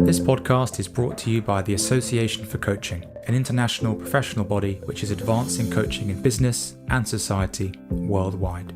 This podcast is brought to you by the Association for Coaching, an international professional body which is advancing coaching in business and society worldwide.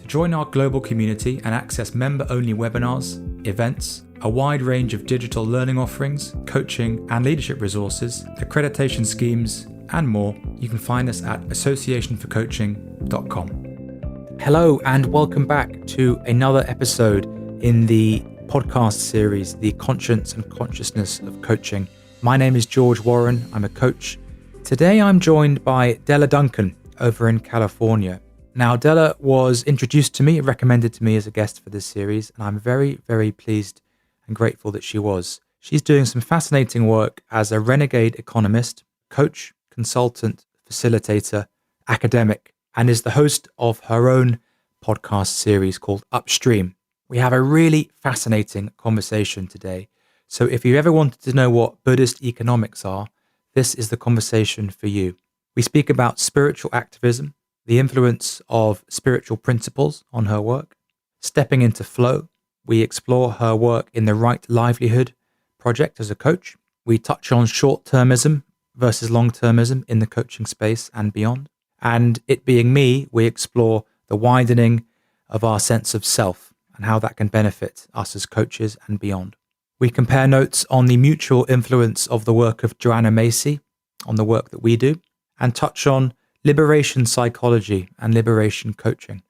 To join our global community and access member-only webinars, events, a wide range of digital learning offerings, coaching and leadership resources, accreditation schemes, and more, you can find us at associationforcoaching.com. Hello and welcome back to another episode in the podcast series, The Conscience and Consciousness of Coaching. My name is George Warren. I'm a coach. Today I'm joined by Della Duncan over in California. Now, Della was introduced to me, recommended to me as a guest for this series, and I'm very, very pleased and grateful that she was. She's doing some fascinating work as a renegade economist, coach, consultant, facilitator, academic, and is the host of her own podcast series called Upstream. We have a really fascinating conversation today. So if you ever wanted to know what Buddhist economics are, this is the conversation for you. We speak about spiritual activism, the influence of spiritual principles on her work, stepping into flow. We explore her work in the Right Livelihood project as a coach. We touch on short-termism versus long-termism in the coaching space and beyond. And it being me, we explore the widening of our sense of self and how that can benefit us as coaches and beyond. We compare notes on the mutual influence of the work of Joanna Macy on the work that we do, and touch on liberation psychology and liberation coaching.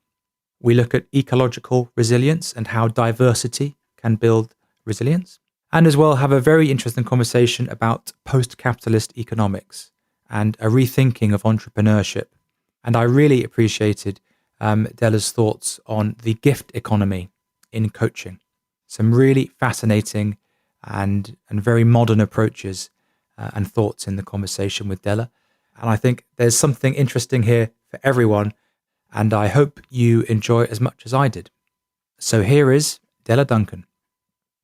We look at ecological resilience and how diversity can build resilience, and as well have a very interesting conversation about post-capitalist economics and a rethinking of entrepreneurship. And I really appreciated Della's thoughts on the gift economy in coaching. Some really fascinating and very modern approaches and thoughts in the conversation with Della. And I think there's something interesting here for everyone, and I hope you enjoy it as much as I did. So here is Della Duncan.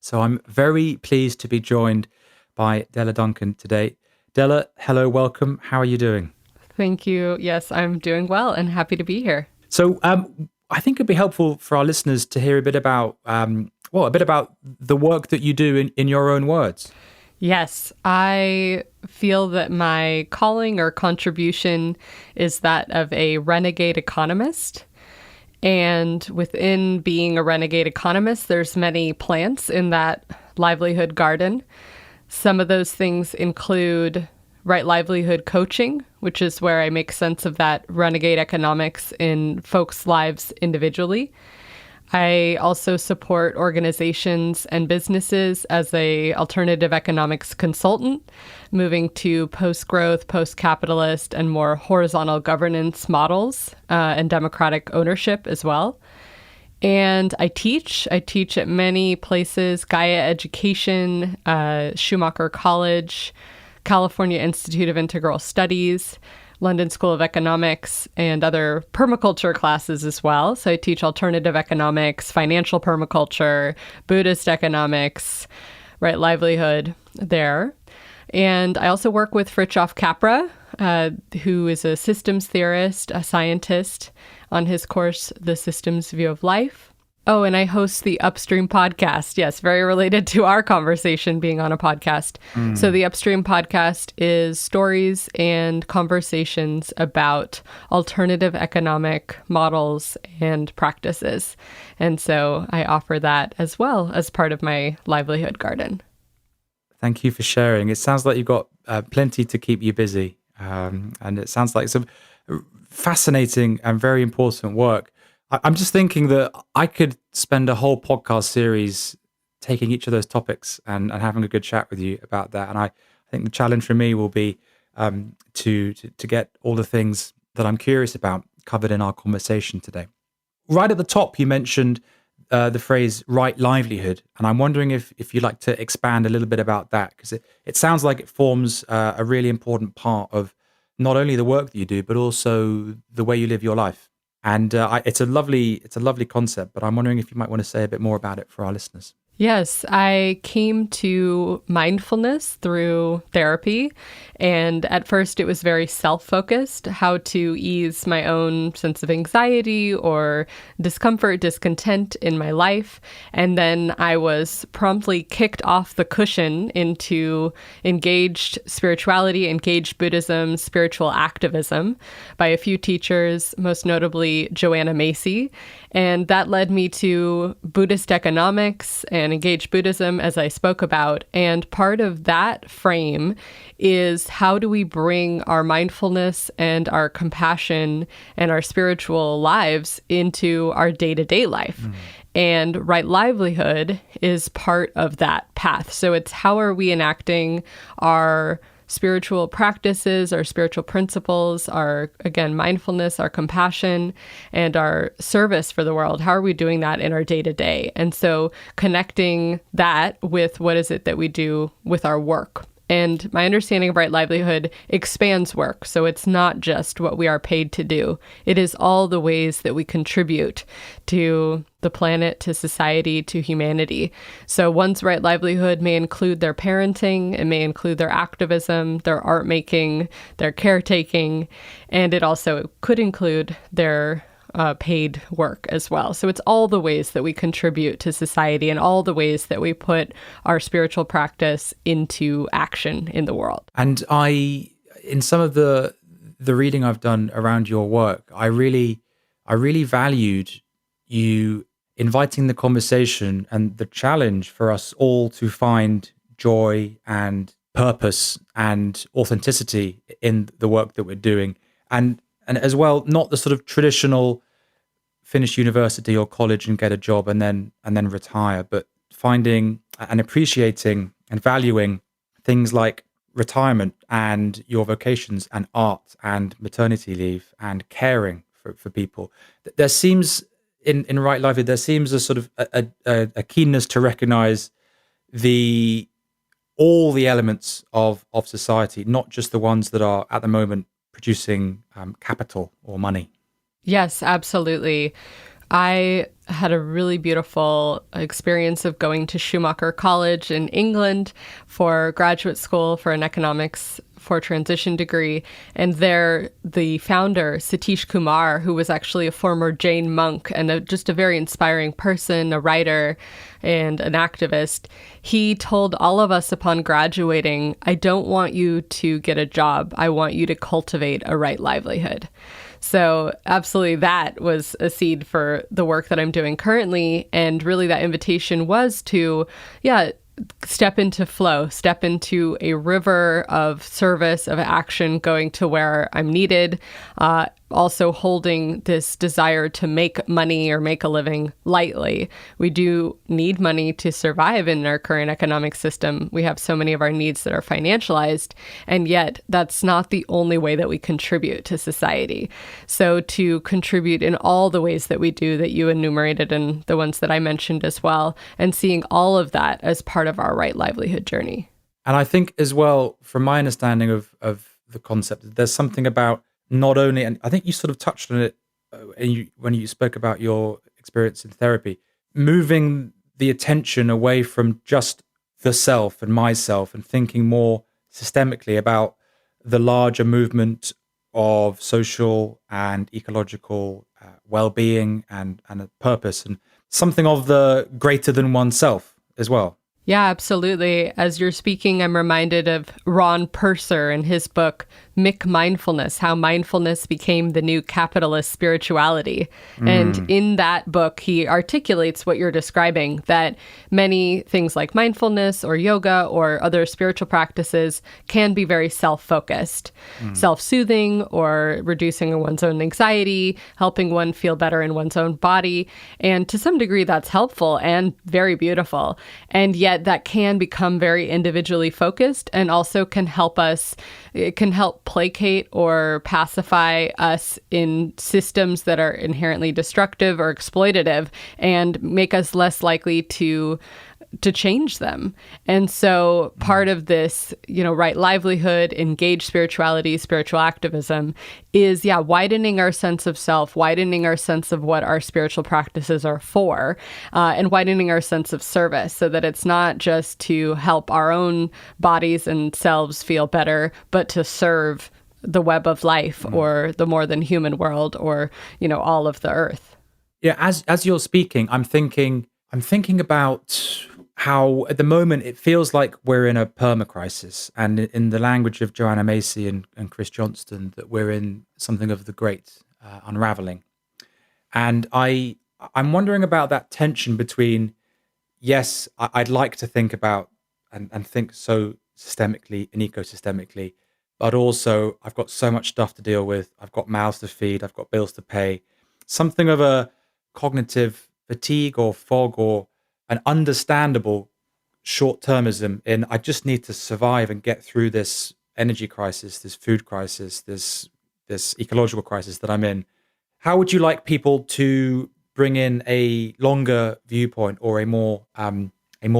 So I'm very pleased to be joined by Della Duncan today. Della, hello, welcome. How are you doing? Thank you. Yes, I'm doing well and happy to be here. So I think it'd be helpful for our listeners to hear a bit about the work that you do in your own words. Yes, I feel that my calling or contribution is that of a renegade economist. And within being a renegade economist, there's many plants in that livelihood garden. Some of those things include Right Livelihood Coaching, which is where I make sense of that renegade economics in folks' lives individually. I also support organizations and businesses as a alternative economics consultant, moving to post-growth, post-capitalist, and more horizontal governance models and democratic ownership as well. And I teach at many places: Gaia Education, Schumacher College, California Institute of Integral Studies, London School of Economics, and other permaculture classes as well. So I teach alternative economics, financial permaculture, Buddhist economics, right livelihood there. And I also work with Fritjof Capra, who is a systems theorist, a scientist, on his course, The Systems View of Life. Oh, and I host the Upstream podcast. Yes, very related to our conversation being on a podcast. So the Upstream podcast is stories and conversations about alternative economic models and practices. And so I offer that as well as part of my livelihood garden. Thank you for sharing. It sounds like you've got plenty to keep you busy. And it sounds like some fascinating and very important work. I'm just thinking that I could spend a whole podcast series taking each of those topics and having a good chat with you about that. And I think the challenge for me will be to get all the things that I'm curious about covered in our conversation today. Right at the top, you mentioned the phrase right livelihood. And I'm wondering if you'd like to expand a little bit about that, because it sounds like it forms a really important part of not only the work that you do, but also the way you live your life. And it's a lovely concept, but I'm wondering if you might want to say a bit more about it for our listeners. Yes, I came to mindfulness through therapy. And at first, it was very self-focused, how to ease my own sense of anxiety or discomfort, discontent in my life. And then I was promptly kicked off the cushion into engaged spirituality, engaged Buddhism, spiritual activism by a few teachers, most notably Joanna Macy. And that led me to Buddhist economics and engaged Buddhism, as I spoke about. And part of that frame is how do we bring our mindfulness and our compassion and our spiritual lives into our day-to-day life? And right livelihood is part of that path. So it's how are we enacting our spiritual practices, our spiritual principles, our, again, mindfulness, our compassion, and our service for the world. How are we doing that in our day-to-day? And so connecting that with what is it that we do with our work. And my understanding of right livelihood expands work. So it's not just what we are paid to do. It is all the ways that we contribute to the planet, to society, to humanity. So one's right livelihood may include their parenting, it may include their activism, their art making, their caretaking, and it also could include their paid work as well. So it's all the ways that we contribute to society and all the ways that we put our spiritual practice into action in the world. And in some of the reading I've done around your work, I really valued you inviting the conversation and the challenge for us all to find joy and purpose and authenticity in the work that we're doing. And as well, not the sort of traditional finish university or college and get a job and then retire, but finding and appreciating and valuing things like retirement and your vocations and art and maternity leave and caring for people. There seems in right livelihood, there seems a sort of a keenness to recognize all the elements of society, not just the ones that are at the moment producing capital or money. Yes, absolutely. I had a really beautiful experience of going to Schumacher College in England for graduate school for an economics for transition degree. And there, the founder, Satish Kumar, who was actually a former Jain monk and just a very inspiring person, a writer and an activist, he told all of us upon graduating, I don't want you to get a job. I want you to cultivate a right livelihood. So absolutely, that was a seed for the work that I'm doing currently. And really that invitation was to, step into flow, step into a river of service, of action, going to where I'm needed, also holding this desire to make money or make a living lightly. We do need money to survive in our current economic system. We have so many of our needs that are financialized, and yet that's not the only way that we contribute to society. So to contribute in all the ways that we do that you enumerated and the ones that I mentioned as well, and seeing all of that as part of our right livelihood journey. And I think as well, from my understanding of the concept, there's something about not only, and I think you sort of touched on it when you spoke about your experience in therapy, moving the attention away from just the self and myself and thinking more systemically about the larger movement of social and ecological well-being and a purpose and something of the greater than oneself as well. Yeah, absolutely. As you're speaking, I'm reminded of Ron Purser and his book, McMindfulness, How Mindfulness Became the New Capitalist Spirituality. And in that book, he articulates what you're describing, that many things like mindfulness or yoga or other spiritual practices can be very self-focused, self-soothing or reducing one's own anxiety, helping one feel better in one's own body. And to some degree, that's helpful and very beautiful. And yet that can become very individually focused and also can help us, it can help placate or pacify us in systems that are inherently destructive or exploitative and make us less likely to to change them. And so part of this, right livelihood, engaged spirituality, spiritual activism is, widening our sense of self, widening our sense of what our spiritual practices are for, and widening our sense of service so that it's not just to help our own bodies and selves feel better, but to serve the web of life or the more than human world or, all of the earth. Yeah, as you're speaking, I'm thinking about how at the moment it feels like we're in a perma-crisis, and in the language of Joanna Macy and Chris Johnston, that we're in something of the great unraveling. And I'm wondering about that tension between, yes, I'd like to think about and think so systemically and ecosystemically, but also I've got so much stuff to deal with. I've got mouths to feed. I've got bills to pay. Something of a cognitive fatigue or fog or an understandable short-termism in I just need to survive and get through this energy crisis, this food crisis, this ecological crisis that I'm in. How would you like people to bring in a longer viewpoint or a more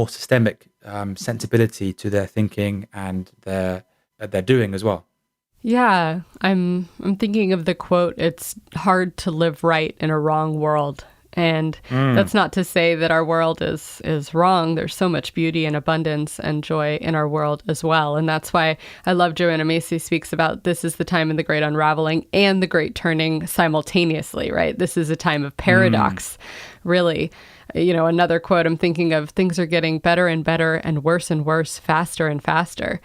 systemic sensibility to their thinking and their doing as well? Yeah, I'm thinking of the quote, "It's hard to live right in a wrong world." And that's not to say that our world is wrong. There's so much beauty and abundance and joy in our world as well. And that's why I love Joanna Macy speaks about this is the time of the great unraveling and the great turning simultaneously, right? This is a time of paradox, really. Another quote I'm thinking of, things are getting better and better and worse, faster and faster.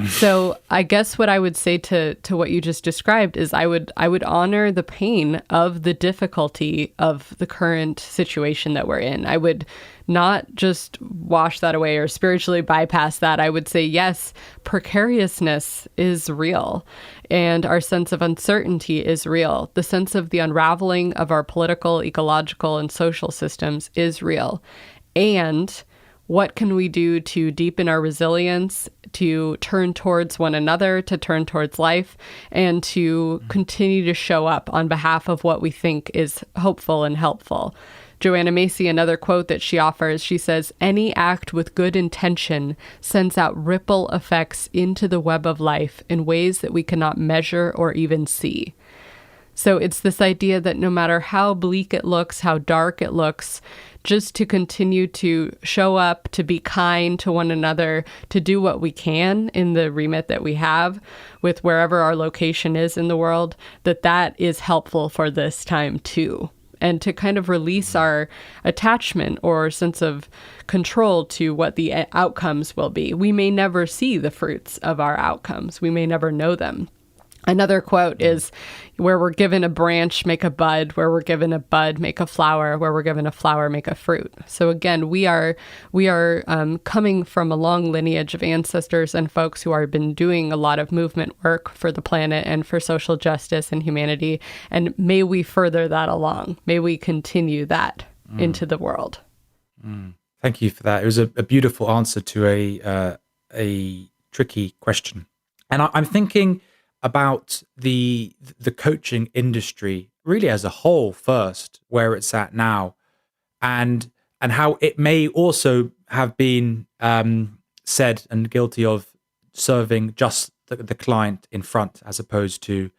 So I guess what I would say to what you just described is I would honor the pain of the difficulty of the current situation that we're in. I would not just wash that away or spiritually bypass that. I would say, yes, precariousness is real and our sense of uncertainty is real. The sense of the unraveling of our political, ecological, and social systems is real. And what can we do to deepen our resilience, to turn towards one another, to turn towards life, and to continue to show up on behalf of what we think is hopeful and helpful? Joanna Macy, another quote that she offers, she says, "Any act with good intention sends out ripple effects into the web of life in ways that we cannot measure or even see." So it's this idea that no matter how bleak it looks, how dark it looks, just to continue to show up, to be kind to one another, to do what we can in the remit that we have with wherever our location is in the world, that is helpful for this time too. And to kind of release our attachment or sense of control to what the outcomes will be. We may never see the fruits of our outcomes. We may never know them. Another quote is, "Where we're given a branch, make a bud. Where we're given a bud, make a flower. Where we're given a flower, make a fruit." So again, we are coming from a long lineage of ancestors and folks who have been doing a lot of movement work for the planet and for social justice and humanity. And may we further that along. May we continue that into the world. Thank you for that. It was a beautiful answer to a tricky question. And I'm thinking about the coaching industry really as a whole first, where it's at now, and how it may also have been said and guilty of serving just the client in front as opposed to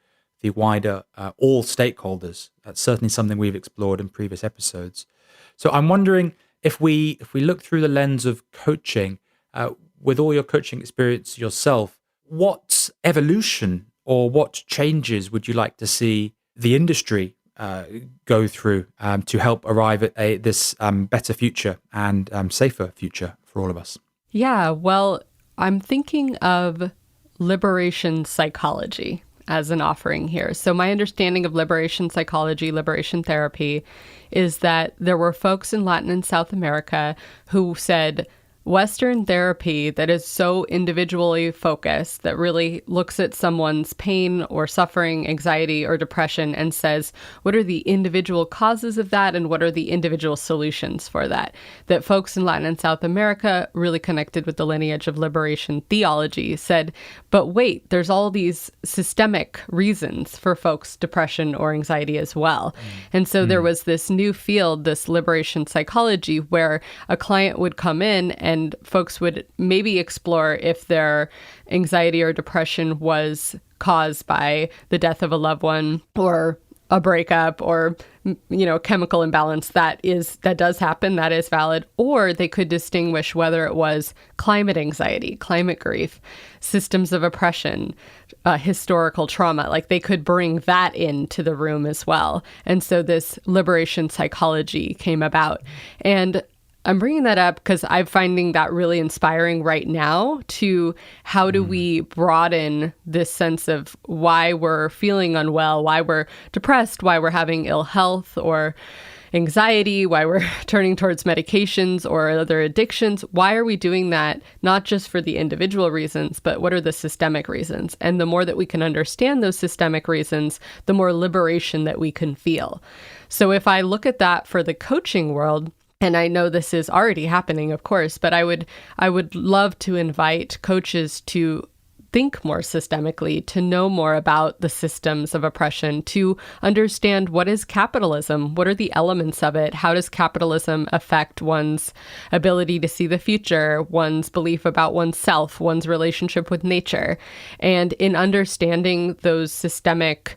the wider all stakeholders. That's certainly something we've explored in previous episodes. So I'm wondering if we look through the lens of coaching, with all your coaching experience yourself, what evolution or what changes would you like to see the industry go through to help arrive at this better future and safer future for all of us? Yeah, well, I'm thinking of liberation psychology as an offering here. So my understanding of liberation psychology, liberation therapy, is that there were folks in Latin and South America who said, Western therapy that is so individually focused, that really looks at someone's pain or suffering, anxiety or depression, and says, what are the individual causes of that and what are the individual solutions for that? That folks in Latin and South America, really connected with the lineage of liberation theology, said, but wait, there's all these systemic reasons for folks' depression or anxiety as well. And so there was this new field, this liberation psychology, where a client would come in and folks would maybe explore if their anxiety or depression was caused by the death of a loved one or a breakup or, chemical imbalance. That does happen. That is valid. Or they could distinguish whether it was climate anxiety, climate grief, systems of oppression, historical trauma. Like they could bring that into the room as well. And so this liberation psychology came about. And I'm bringing that up because I'm finding that really inspiring right now to how do we broaden this sense of why we're feeling unwell, why we're depressed, why we're having ill health or anxiety, why we're turning towards medications or other addictions. Why are we doing that? Not just for the individual reasons, but what are the systemic reasons? And the more that we can understand those systemic reasons, the more liberation that we can feel. So if I look at that for the coaching world, and I know this is already happening, of course, but I would love to invite coaches to think more systemically, to know more about the systems of oppression, to understand what is capitalism, what are the elements of it, how does capitalism affect one's ability to see the future, one's belief about oneself, one's relationship with nature. And in understanding those systemic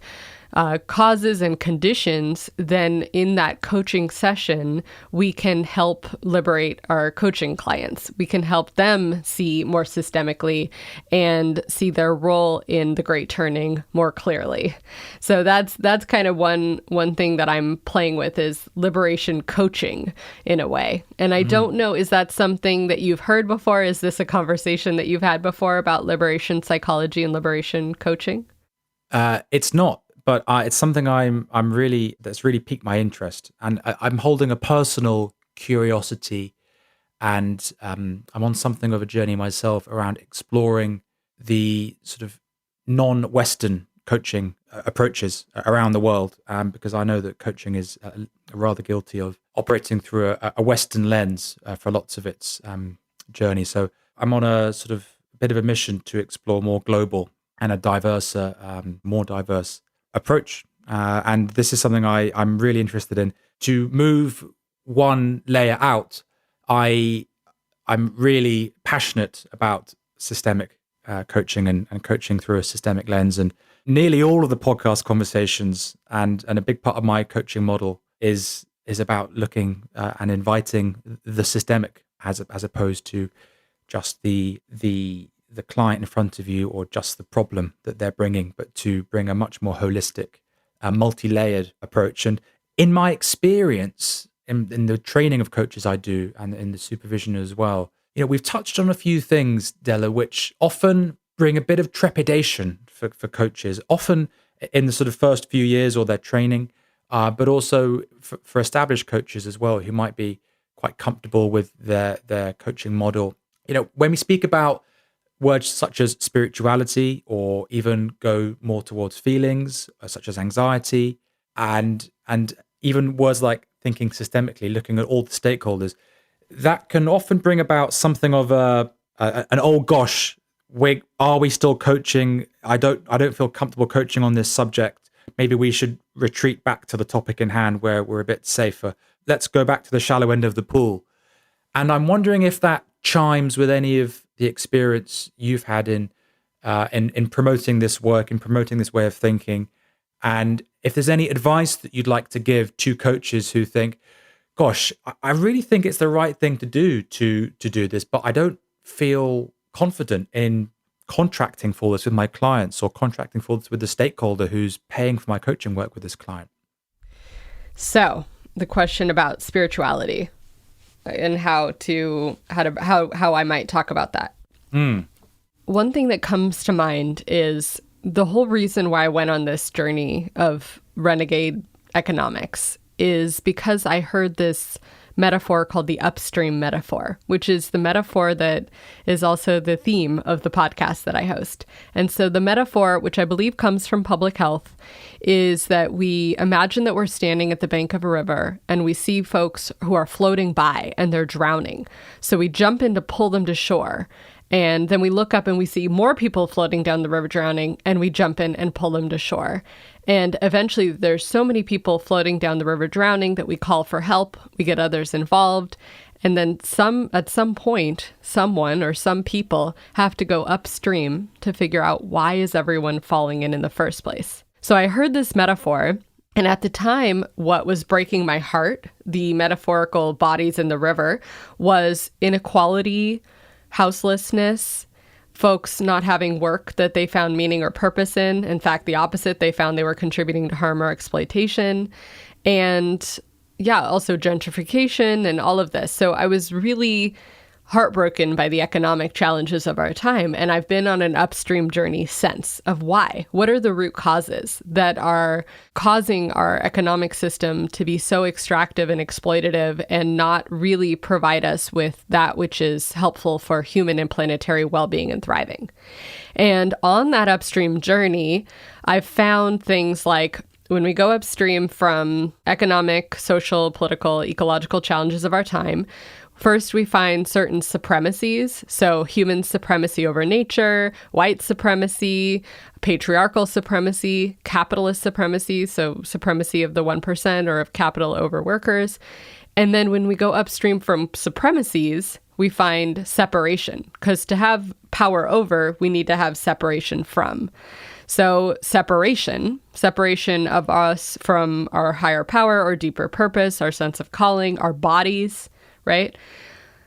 causes and conditions, then in that coaching session, we can help liberate our coaching clients. We can help them see more systemically and see their role in the great turning more clearly. So that's kind of one thing that I'm playing with is liberation coaching in a way. And I don't know, is that something that you've heard before? Is this a conversation that you've had before about liberation psychology and liberation coaching? It's not. But it's something that's really piqued my interest, and I'm holding a personal curiosity, and I'm on something of a journey myself around exploring the sort of non-Western coaching approaches around the world, because I know that coaching is rather guilty of operating through a Western lens for lots of its journey. So I'm on a sort of bit of a mission to explore more global and more diverse approach. And this is something I'm really interested in. To move one layer out, I'm really passionate about systemic coaching and coaching through a systemic lens. And nearly all of the podcast conversations and a big part of my coaching model is about looking and inviting the systemic as opposed to just the client in front of you or just the problem that they're bringing, but to bring a much more holistic, multi-layered approach. And in my experience, in the training of coaches I do and in the supervision as well, we've touched on a few things, Della, which often bring a bit of trepidation for coaches, often in the sort of first few years or their training, but also for established coaches as well, who might be quite comfortable with their coaching model. When we speak about words such as spirituality, or even go more towards feelings such as anxiety, and even words like thinking systemically, looking at all the stakeholders, that can often bring about something of an oh gosh, are we still coaching? I don't feel comfortable coaching on this subject. Maybe we should retreat back to the topic in hand where we're a bit safer. Let's go back to the shallow end of the pool. And I'm wondering if that chimes with any of the experience you've had in promoting this work, in promoting this way of thinking, and if there's any advice that you'd like to give to coaches who think, gosh, I really think it's the right thing to do this, but I don't feel confident in contracting for this with my clients or contracting for this with the stakeholder who's paying for my coaching work with this client. So the question about spirituality and how I might talk about that. One thing that comes to mind is the whole reason why I went on this journey of renegade economics is because I heard this metaphor called the upstream metaphor, which is the metaphor that is also the theme of the podcast that I host. And so the metaphor, which I believe comes from public health, is that we imagine that we're standing at the bank of a river and we see folks who are floating by and they're drowning. So we jump in to pull them to shore. And then we look up and we see more people floating down the river drowning, and we jump in and pull them to shore. And eventually there's so many people floating down the river drowning that we call for help. We get others involved. And then at some point, someone or some people have to go upstream to figure out why is everyone falling in the first place. So I heard this metaphor, and at the time, what was breaking my heart, the metaphorical bodies in the river, was inequality, houselessness, folks not having work that they found meaning or purpose in. In fact, the opposite, they found they were contributing to harm or exploitation. And also gentrification and all of this. So I was really heartbroken by the economic challenges of our time. And I've been on an upstream journey since of why. What are the root causes that are causing our economic system to be so extractive and exploitative and not really provide us with that which is helpful for human and planetary well-being and thriving? And on that upstream journey, I've found things like when we go upstream from economic, social, political, ecological challenges of our time, first, we find certain supremacies. So human supremacy over nature, white supremacy, patriarchal supremacy, capitalist supremacy, so supremacy of the 1% or of capital over workers. And then when we go upstream from supremacies, we find separation, because to have power over, we need to have separation from. So separation of us from our higher power or deeper purpose, our sense of calling, our bodies, right?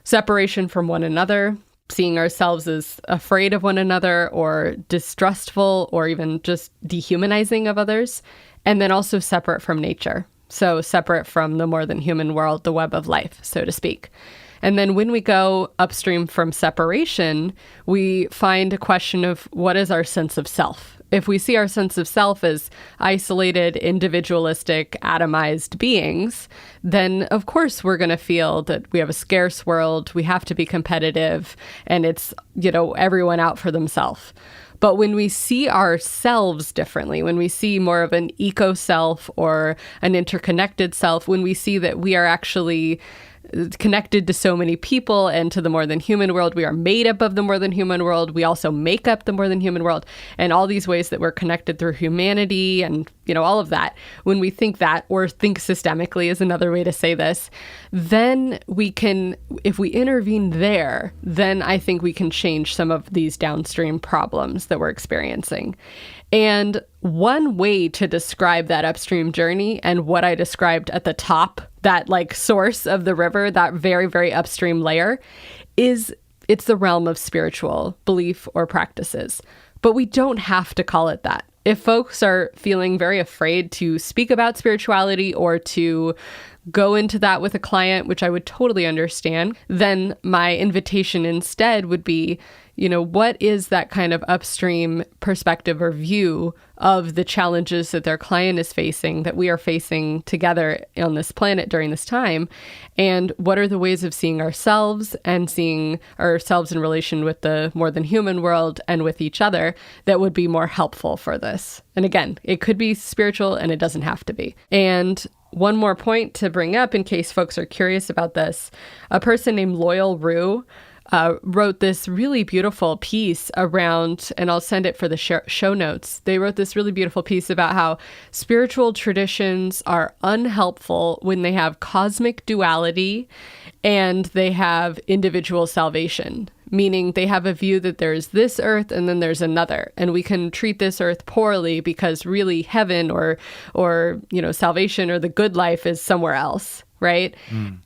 Separation from one another, seeing ourselves as afraid of one another or distrustful or even just dehumanizing of others. And then also separate from nature. So separate from the more than human world, the web of life, so to speak. And then when we go upstream from separation, we find a question of what is our sense of self? If we see our sense of self as isolated, individualistic, atomized beings, then of course we're going to feel that we have a scarce world, we have to be competitive, and it's, everyone out for themselves. But when we see ourselves differently, when we see more of an eco self or an interconnected self, when we see that we are actually connected to so many people and to the more than human world, we are made up of the more than human world. We also make up the more than human world, and all these ways that we're connected through humanity and, all of that. When we think that, or think systemically is another way to say this, then we can, if we intervene there, then I think we can change some of these downstream problems that we're experiencing. And one way to describe that upstream journey and what I described at the top, that source of the river, that very, very upstream layer, is it's the realm of spiritual belief or practices. But we don't have to call it that. If folks are feeling very afraid to speak about spirituality or to go into that with a client, which I would totally understand, then my invitation instead would be, what is that kind of upstream perspective or view of the challenges that their client is facing, that we are facing together on this planet during this time? And what are the ways of seeing ourselves and seeing ourselves in relation with the more than human world and with each other that would be more helpful for this? And again, it could be spiritual and it doesn't have to be. And one more point to bring up in case folks are curious about this, a person named Loyal Rue wrote this really beautiful piece around, and I'll send it for the show notes. They wrote this really beautiful piece about how spiritual traditions are unhelpful when they have cosmic duality and they have individual salvation, meaning they have a view that there's this earth and then there's another, and we can treat this earth poorly because really heaven or salvation or the good life is somewhere else. Right?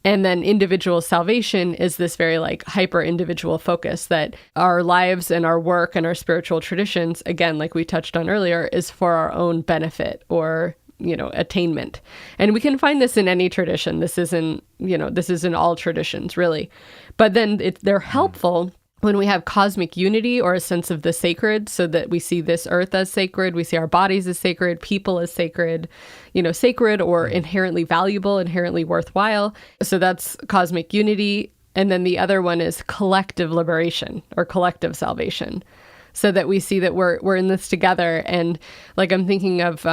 And then individual salvation is this very hyper individual focus that our lives and our work and our spiritual traditions, again, like we touched on earlier, is for our own benefit or, attainment. And we can find this in any tradition. This isn't in all traditions really, but then they're helpful when we have cosmic unity or a sense of the sacred, so that we see this earth as sacred, we see our bodies as sacred, people as sacred, sacred or inherently valuable, inherently worthwhile. So that's cosmic unity. And then the other one is collective liberation or collective salvation, so that we see that we're in this together. And like I'm thinking of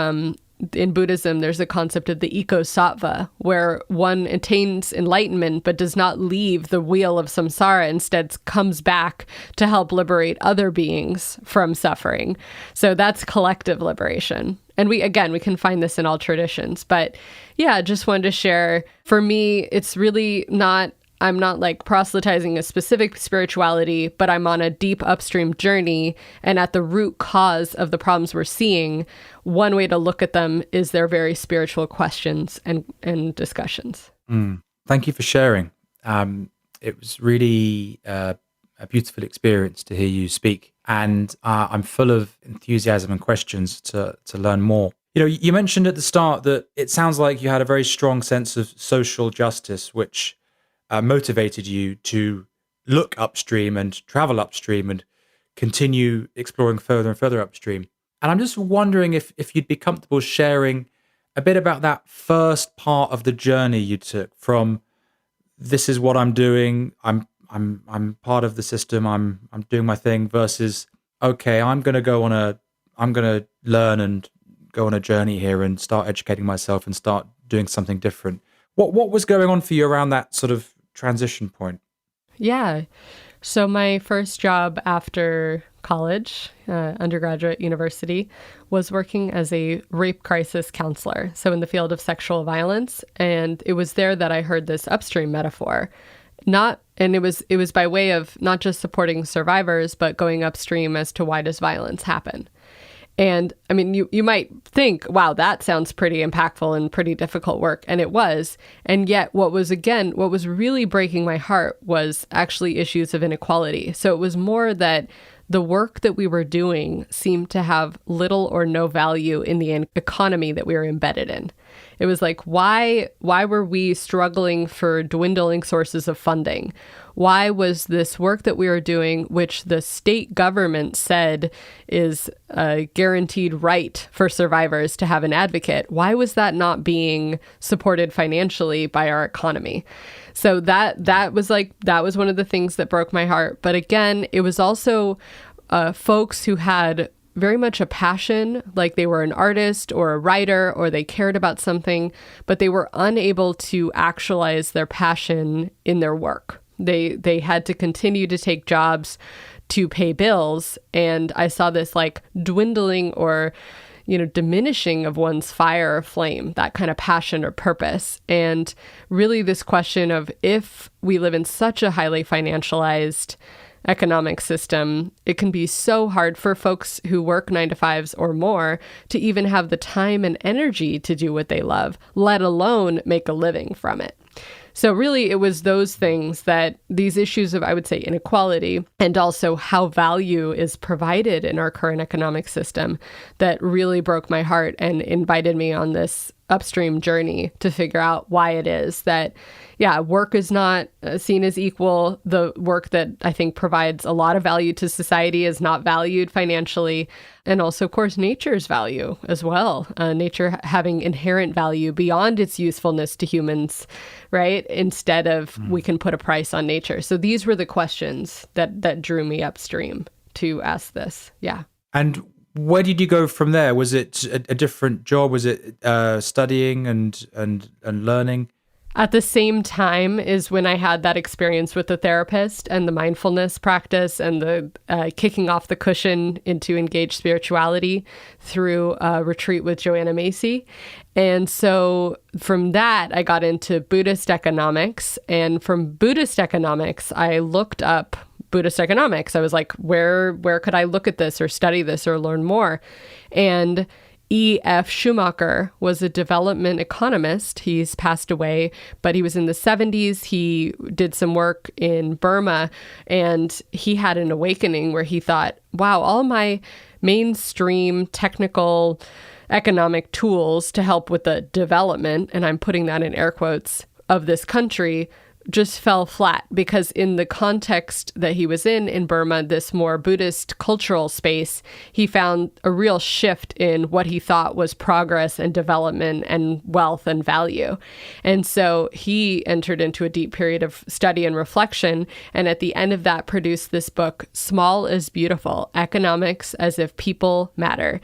in Buddhism, there's a concept of the eco-sattva, where one attains enlightenment but does not leave the wheel of samsara, instead comes back to help liberate other beings from suffering. So that's collective liberation. And we can find this in all traditions. But yeah, just wanted to share, for me, it's really not, I'm not like proselytizing a specific spirituality, but I'm on a deep upstream journey. And at the root cause of the problems we're seeing, one way to look at them is their very spiritual questions and discussions. Thank you for sharing. It was really a beautiful experience to hear you speak. And I'm full of enthusiasm and questions to learn more. You mentioned at the start that it sounds like you had a very strong sense of social justice, which motivated you to look upstream and travel upstream and continue exploring further and further upstream. And I'm just wondering if you'd be comfortable sharing a bit about that first part of the journey you took from, this is what I'm doing, I'm part of the system, I'm doing my thing, versus, okay, I'm going to learn and go on a journey here and start educating myself and start doing something different. What was going on for you around that sort of transition point? Yeah. So my first job after college, undergraduate university, was working as a rape crisis counselor. So in the field of sexual violence. And it was there that I heard this upstream metaphor. And it was by way of not just supporting survivors, but going upstream as to why does violence happen. And I mean, you might think, wow, that sounds pretty impactful and pretty difficult work. And it was. And yet what was really breaking my heart was actually issues of inequality. So it was more that the work that we were doing seemed to have little or no value in the economy that we were embedded in. It was like, why were we struggling for dwindling sources of funding? Why was this work that we were doing, which the state government said is a guaranteed right for survivors to have an advocate, why was that not being supported financially by our economy? So that was one of the things that broke my heart. But again, it was also folks who had very much a passion, like they were an artist or a writer, or they cared about something, but they were unable to actualize their passion in their work. They had to continue to take jobs to pay bills. And I saw this like dwindling or, diminishing of one's fire or flame, that kind of passion or purpose. And really this question of, if we live in such a highly financialized economic system, it can be so hard for folks who work 9 to 5s or more to even have the time and energy to do what they love, let alone make a living from it. So really, it was those things, that these issues of, I would say, inequality and also how value is provided in our current economic system, that really broke my heart and invited me on this upstream journey to figure out why it is that, work is not seen as equal. The work that I think provides a lot of value to society is not valued financially. And also, of course, nature's value as well. Nature having inherent value beyond its usefulness to humans, right? Instead of we can put a price on nature. So these were the questions that drew me upstream to ask this. Yeah. And where did you go from there? Was it a different job? Was it studying and learning? At the same time is when I had that experience with the therapist and the mindfulness practice and the kicking off the cushion into engaged spirituality through a retreat with Joanna Macy. And so from that, I got into Buddhist economics. And from Buddhist economics, I looked up Buddhist economics. I was like, where could I look at this or study this or learn more? And E.F. Schumacher was a development economist. He's passed away, but he was in the 70s. He did some work in Burma, and he had an awakening where he thought, wow, all my mainstream technical economic tools to help with the development, and I'm putting that in air quotes, of this country, just fell flat, because in the context that he was in Burma, this more Buddhist cultural space, he found a real shift in what he thought was progress and development and wealth and value. And so he entered into a deep period of study and reflection, and at the end of that produced this book, Small is Beautiful: Economics as if People Matter.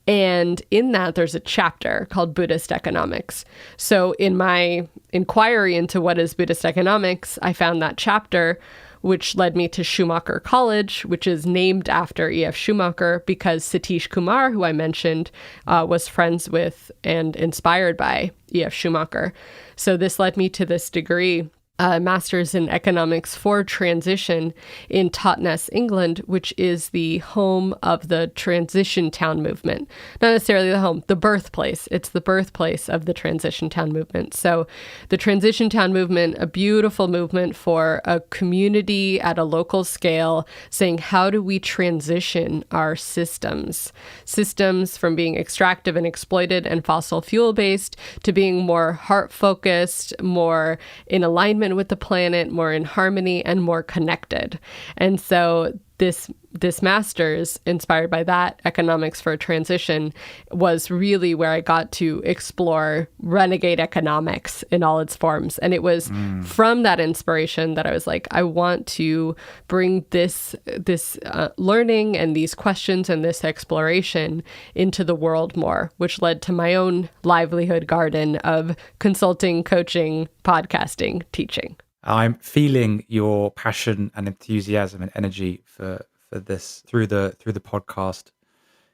And in that, there's a chapter called Buddhist Economics. So in my inquiry into what is Buddhist economics, I found that chapter, which led me to Schumacher College, which is named after E.F. Schumacher because Satish Kumar, who I mentioned, was friends with and inspired by E.F. Schumacher. So this led me to this degree, Master's in Economics for Transition in Totnes, England, which is the home of the Transition Town movement. Not necessarily the home, the birthplace. It's the birthplace of the Transition Town movement. So the Transition Town movement, a beautiful movement for a community at a local scale, saying, how do we transition our systems? Systems from being extractive and exploited and fossil fuel based to being more heart-focused, more in alignment with the planet, more in harmony, and more connected. And so this master's, inspired by that, Economics for Transition, was really where I got to explore renegade economics in all its forms. And it was from that inspiration that I was like, I want to bring this learning and these questions and this exploration into the world more, which led to my own livelihood garden of consulting, coaching, podcasting, teaching. I'm feeling your passion and enthusiasm and energy for this through the podcast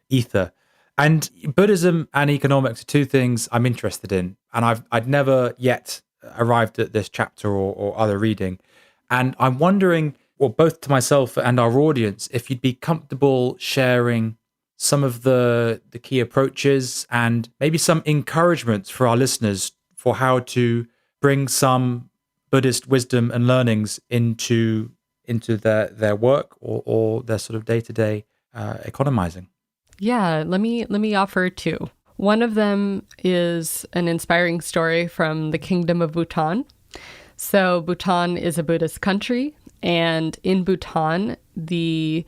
ether. And Buddhism and economics are two things I'm interested in, and I'd never yet arrived at this chapter or other reading. And I'm wondering, well, both to myself and our audience, if you'd be comfortable sharing some of the key approaches and maybe some encouragements for our listeners for how to bring some Buddhist wisdom and learnings into their work or their sort of day-to-day economizing. Yeah, let me offer two. One of them is an inspiring story from the Kingdom of Bhutan. So Bhutan is a Buddhist country, and in Bhutan, the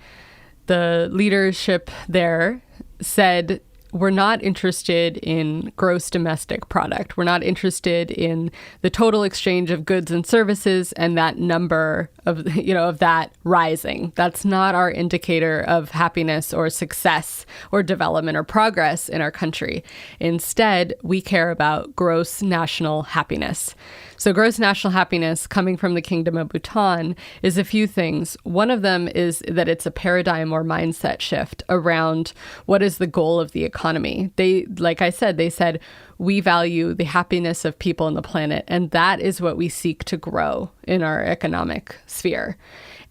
leadership there said, we're not interested in gross domestic product. We're not interested in the total exchange of goods and services and that number of that rising. That's not our indicator of happiness or success or development or progress in our country. Instead, we care about gross national happiness. So gross national happiness, coming from the Kingdom of Bhutan, is a few things. One of them is that it's a paradigm or mindset shift around what is the goal of the economy. Like I said, they said, we value the happiness of people on the planet, and that is what we seek to grow in our economic sphere.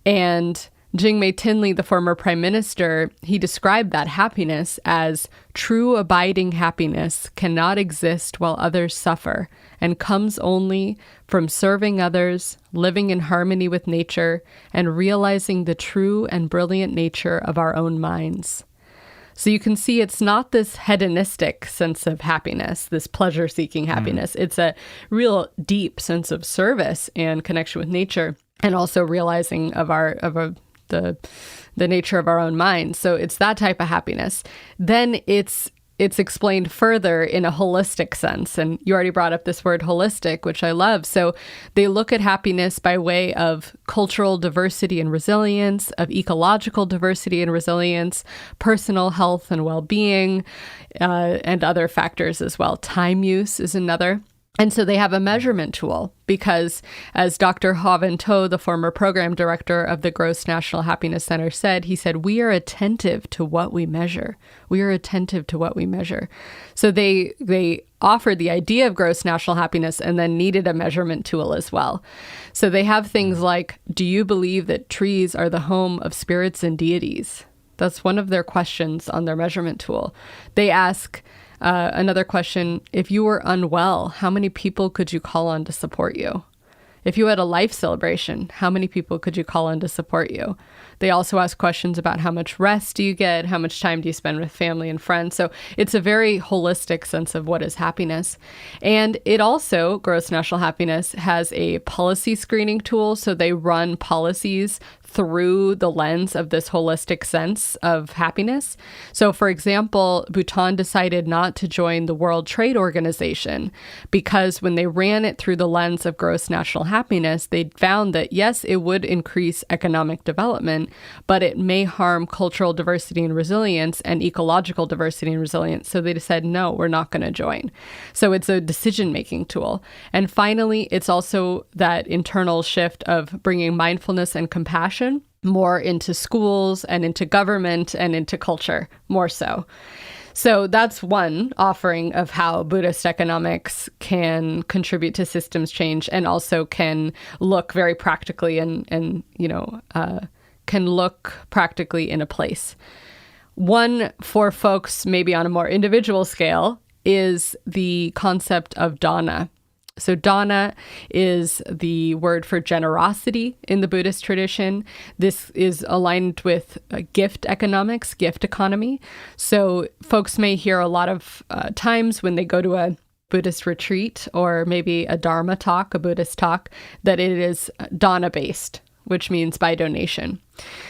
And Jingmei Tinley, the former prime minister, he described that happiness as true abiding happiness cannot exist while others suffer and comes only from serving others, living in harmony with nature, and realizing the true and brilliant nature of our own minds. So you can see it's not this hedonistic sense of happiness, this pleasure-seeking happiness. It's a real deep sense of service and connection with nature, and also realizing of the nature of our own mind. So it's that type of happiness. Then it's explained further in a holistic sense. And you already brought up this word holistic, which I love. So they look at happiness by way of cultural diversity and resilience, of ecological diversity and resilience, personal health and well-being, and other factors as well. Time use is another. And so they have a measurement tool because, as Dr. Haven To, the former program director of the Gross National Happiness Center, said, he said, we are attentive to what we measure. We are attentive to what we measure. So they offered the idea of gross national happiness and then needed a measurement tool as well. So they have things like, do you believe that trees are the home of spirits and deities? That's one of their questions on their measurement tool. They ask, another question, if you were unwell, how many people could you call on to support you? If you had a life celebration, how many people could you call in to support you? They also ask questions about how much rest do you get? How much time do you spend with family and friends? So it's a very holistic sense of what is happiness. And it also, Gross National Happiness, has a policy screening tool. So they run policies through the lens of this holistic sense of happiness. So, for example, Bhutan decided not to join the World Trade Organization because when they ran it through the lens of gross national happiness, they found that, yes, it would increase economic development, but it may harm cultural diversity and resilience and ecological diversity and resilience. So they said, no, we're not going to join. So it's a decision-making tool. And finally, it's also that internal shift of bringing mindfulness and compassion more into schools and into government and into culture, more so. So that's one offering of how Buddhist economics can contribute to systems change and also can look very practically and can look practically in a place. One for folks maybe on a more individual scale is the concept of dana. So dana is the word for generosity in the Buddhist tradition. This is aligned with gift economics, gift economy. So folks may hear a lot of times when they go to a Buddhist retreat or maybe a Dharma talk, a Buddhist talk, that it is dana-based, which means by donation.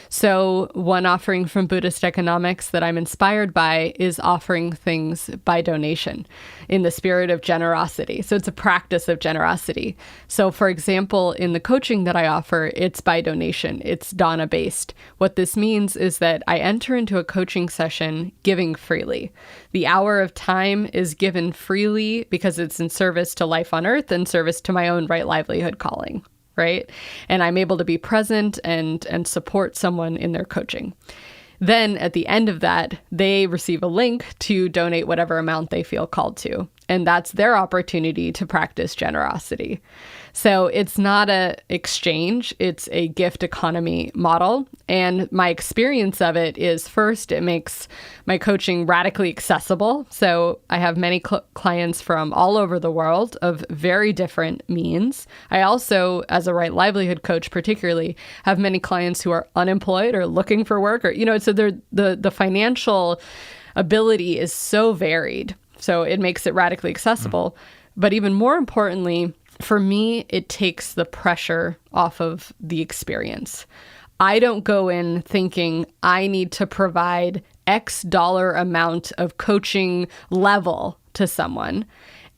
So one offering from Buddhist economics that I'm inspired by is offering things by donation in the spirit of generosity. So it's a practice of generosity. So for example, in the coaching that I offer, it's by donation. It's dana-based. What this means is that I enter into a coaching session giving freely. The hour of time is given freely because it's in service to life on earth and service to my own right livelihood calling. Right? And I'm able to be present and support someone in their coaching. Then at the end of that, they receive a link to donate whatever amount they feel called to. And that's their opportunity to practice generosity. So it's not an exchange, it's a gift economy model. And my experience of it is, first, it makes my coaching radically accessible. So I have many clients from all over the world of very different means. I also, as a right livelihood coach particularly, have many clients who are unemployed or looking for work, or, so the financial ability is so varied. So it makes it radically accessible. But even more importantly, for me, it takes the pressure off of the experience. I don't go in thinking I need to provide X dollar amount of coaching level to someone.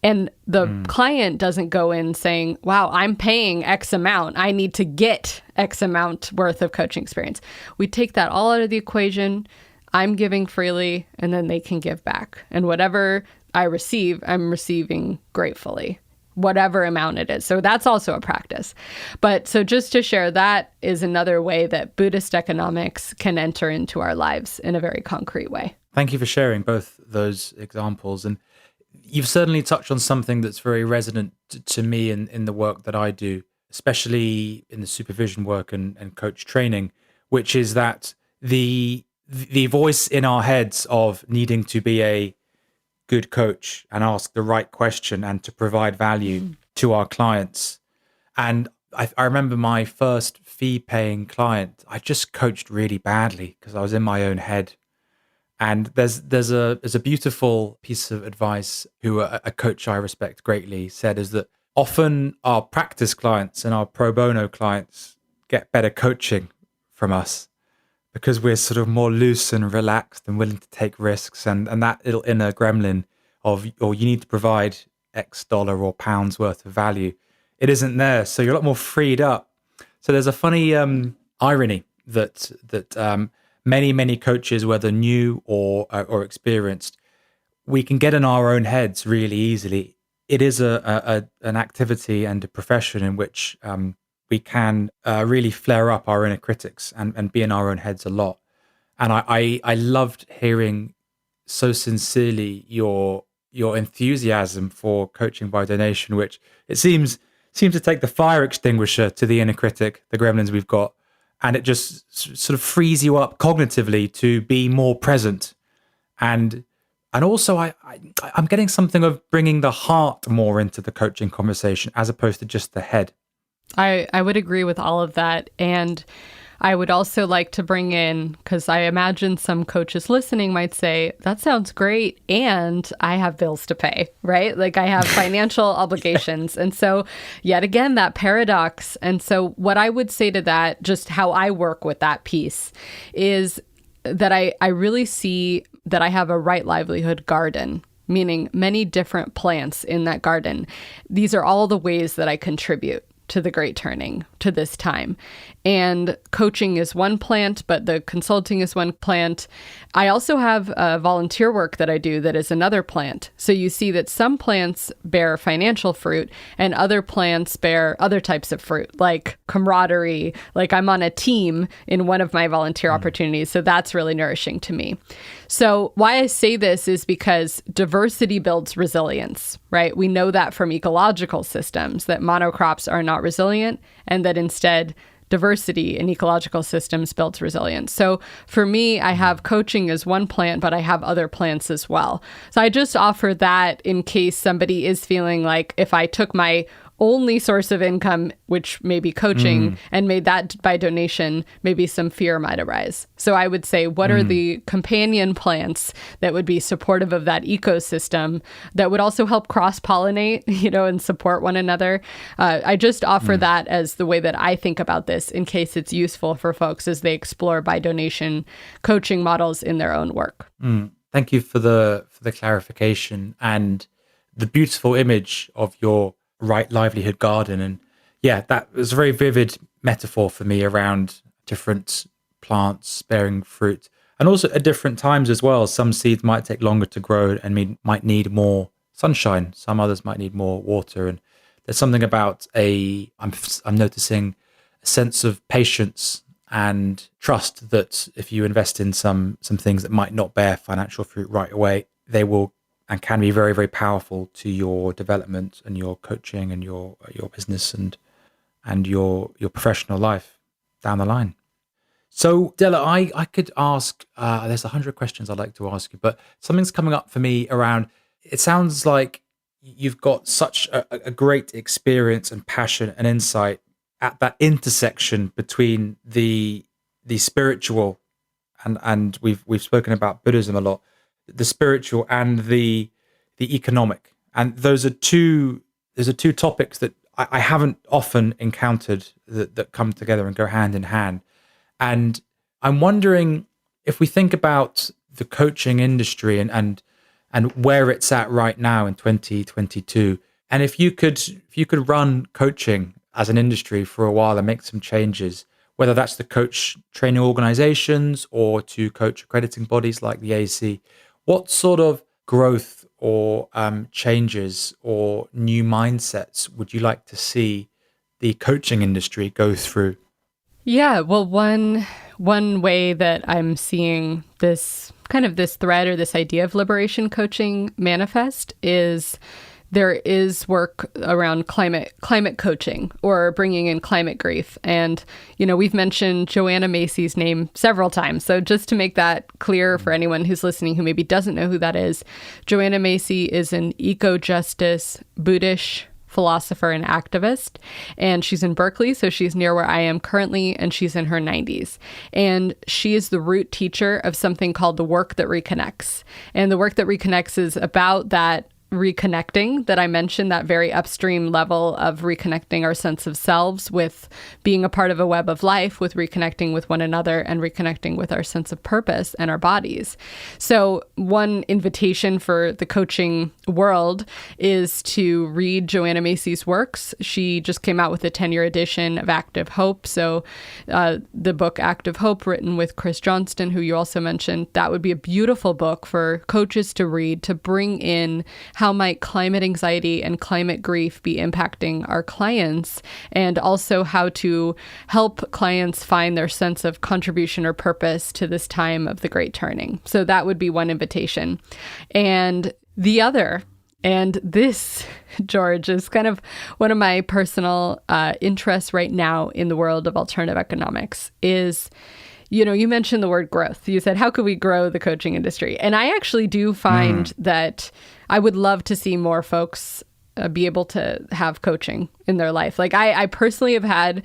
And the client doesn't go in saying, wow, I'm paying X amount. I need to get X amount worth of coaching experience. We take that all out of the equation. I'm giving freely, and then they can give back. And whatever I receive, I'm receiving gratefully, whatever amount it is. So that's also a practice. But so just to share, that is another way that Buddhist economics can enter into our lives in a very concrete way. Thank you for sharing both those examples. And you've certainly touched on something that's very resonant to me in the work that I do, especially in the supervision work and coach training, which is that the voice in our heads of needing to be a good coach and ask the right question and to provide value to our clients. And I remember my first fee-paying client, I just coached really badly because I was in my own head. And there's a beautiful piece of advice who a coach I respect greatly said, is that often our practice clients and our pro bono clients get better coaching from us because we're sort of more loose and relaxed and willing to take risks, and that little inner gremlin of, or you need to provide X dollar or pounds worth of value, it isn't there. So you're a lot more freed up. So there's a funny irony that many coaches, whether new or experienced, we can get in our own heads really easily. It is an activity and a profession in which we can really flare up our inner critics and be in our own heads a lot. And I loved hearing so sincerely your enthusiasm for coaching by donation, which it seems to take the fire extinguisher to the inner critic, the gremlins we've got, and it just sort of frees you up cognitively to be more present. And also I'm getting something of bringing the heart more into the coaching conversation as opposed to just the head. I would agree with all of that. And I would also like to bring in, because I imagine some coaches listening might say, that sounds great, and I have bills to pay, right? Like I have financial obligations. And so yet again, that paradox. And so what I would say to that, just how I work with that piece, is that I really see that I have a right livelihood garden, meaning many different plants in that garden. These are all the ways that I contribute to the great turning, to this time. And coaching is one plant, but the consulting is one plant. I also have volunteer work that I do that is another plant. So you see that some plants bear financial fruit and other plants bear other types of fruit, like camaraderie, like I'm on a team in one of my volunteer opportunities. So that's really nourishing to me. So why I say this is because diversity builds resilience, right? We know that from ecological systems, that monocrops are not resilient, and that instead diversity in ecological systems builds resilience. So for me, I have coaching as one plant, but I have other plants as well. So I just offer that in case somebody is feeling like, if I took my only source of income, which may be coaching, and made that by donation, maybe some fear might arise. So I would say, what are the companion plants that would be supportive of that ecosystem that would also help cross-pollinate, and support one another? I just offer that as the way that I think about this in case it's useful for folks as they explore by donation coaching models in their own work. Thank you for the clarification and the beautiful image of your right livelihood garden. And yeah, that was a very vivid metaphor for me around different plants bearing fruit, and also at different times as well. Some seeds might take longer to grow and might need more sunshine. Some others might need more water. And there's something about I'm noticing a sense of patience and trust that if you invest in some things that might not bear financial fruit right away, they will and can be very, very powerful to your development and your coaching and your business and your professional life down the line. So Della, I could ask, there's 100 questions I'd like to ask you, but something's coming up for me around, it sounds like you've got such a great experience and passion and insight at that intersection between the spiritual and we've spoken about Buddhism a lot, the spiritual and the economic, and those are two topics that I haven't often encountered that come together and go hand in hand. And I'm wondering, if we think about the coaching industry and where it's at right now in 2022, and if you could run coaching as an industry for a while and make some changes, whether that's the coach training organizations or to coach accrediting bodies like the AAC, what sort of growth or changes or new mindsets would you like to see the coaching industry go through? Yeah, well, one way that I'm seeing this thread or this idea of liberation coaching manifest is there is work around climate coaching or bringing in climate grief. And, we've mentioned Joanna Macy's name several times. So just to make that clear for anyone who's listening who maybe doesn't know who that is, Joanna Macy is an eco-justice Buddhist philosopher and activist. And she's in Berkeley, so she's near where I am currently, and she's in her 90s. And she is the root teacher of something called the Work That Reconnects. And the Work That Reconnects is about that reconnecting that I mentioned, that very upstream level of reconnecting our sense of selves with being a part of a web of life, with reconnecting with one another and reconnecting with our sense of purpose and our bodies. So one invitation for the coaching world is to read Joanna Macy's works. She just came out with a 10-year edition of Active Hope. So the book Active Hope, written with Chris Johnston, who you also mentioned, that would be a beautiful book for coaches to read, to bring in how might climate anxiety and climate grief be impacting our clients, and also how to help clients find their sense of contribution or purpose to this time of the great turning. So that would be one invitation. And the other, and this, George, is kind of one of my personal interests right now in the world of alternative economics, is you mentioned the word growth. You said, how could we grow the coaching industry? And I actually do find that I would love to see more folks be able to have coaching in their life. Like I personally have had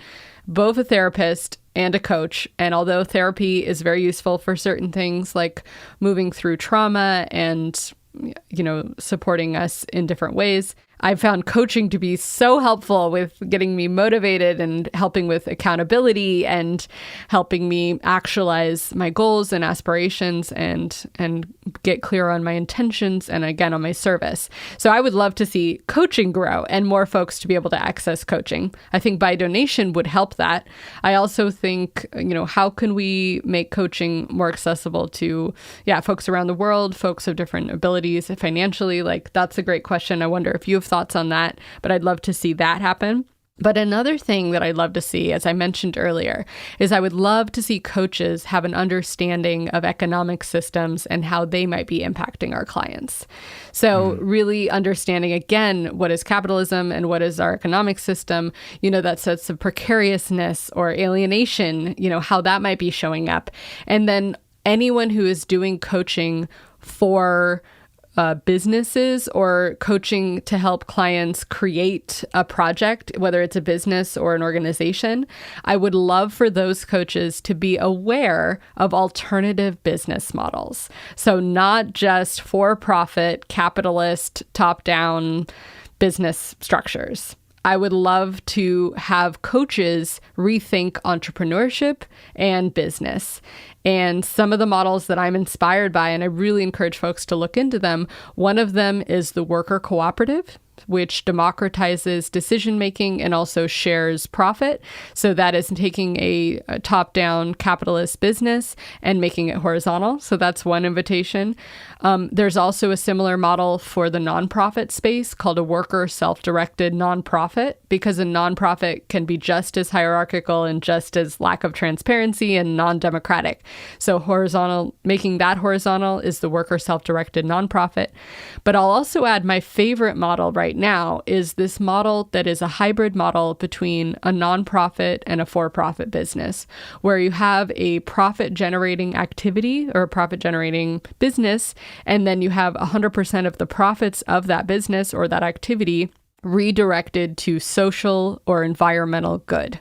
both a therapist and a coach. And although therapy is very useful for certain things like moving through trauma and, supporting us in different ways, I've found coaching to be so helpful with getting me motivated and helping with accountability and helping me actualize my goals and aspirations and get clear on my intentions and again on my service. So I would love to see coaching grow and more folks to be able to access coaching. I think by donation would help that. I also think, how can we make coaching more accessible to, folks around the world, folks of different abilities financially? Like that's a great question. I wonder if you have thoughts on that, but I'd love to see that happen. But another thing that I'd love to see, as I mentioned earlier, is I would love to see coaches have an understanding of economic systems and how they might be impacting our clients. So really understanding, again, what is capitalism and what is our economic system, that sense of precariousness or alienation, how that might be showing up. And then anyone who is doing coaching for businesses or coaching to help clients create a project, whether it's a business or an organization, I would love for those coaches to be aware of alternative business models. So not just for-profit, capitalist, top-down business structures. I would love to have coaches rethink entrepreneurship and business. And some of the models that I'm inspired by, and I really encourage folks to look into them, one of them is the worker cooperative, which democratizes decision-making and also shares profit. So that is taking a top-down capitalist business and making it horizontal. So that's one invitation. There's also a similar model for the nonprofit space called a worker self-directed nonprofit, because a nonprofit can be just as hierarchical and just as lack of transparency and non-democratic. So horizontal, making that horizontal is the worker self-directed nonprofit. But I'll also add my favorite model right now is this model that is a hybrid model between a nonprofit and a for-profit business, where you have a profit-generating activity or a profit-generating business, and then you have 100% of the profits of that business or that activity redirected to social or environmental good.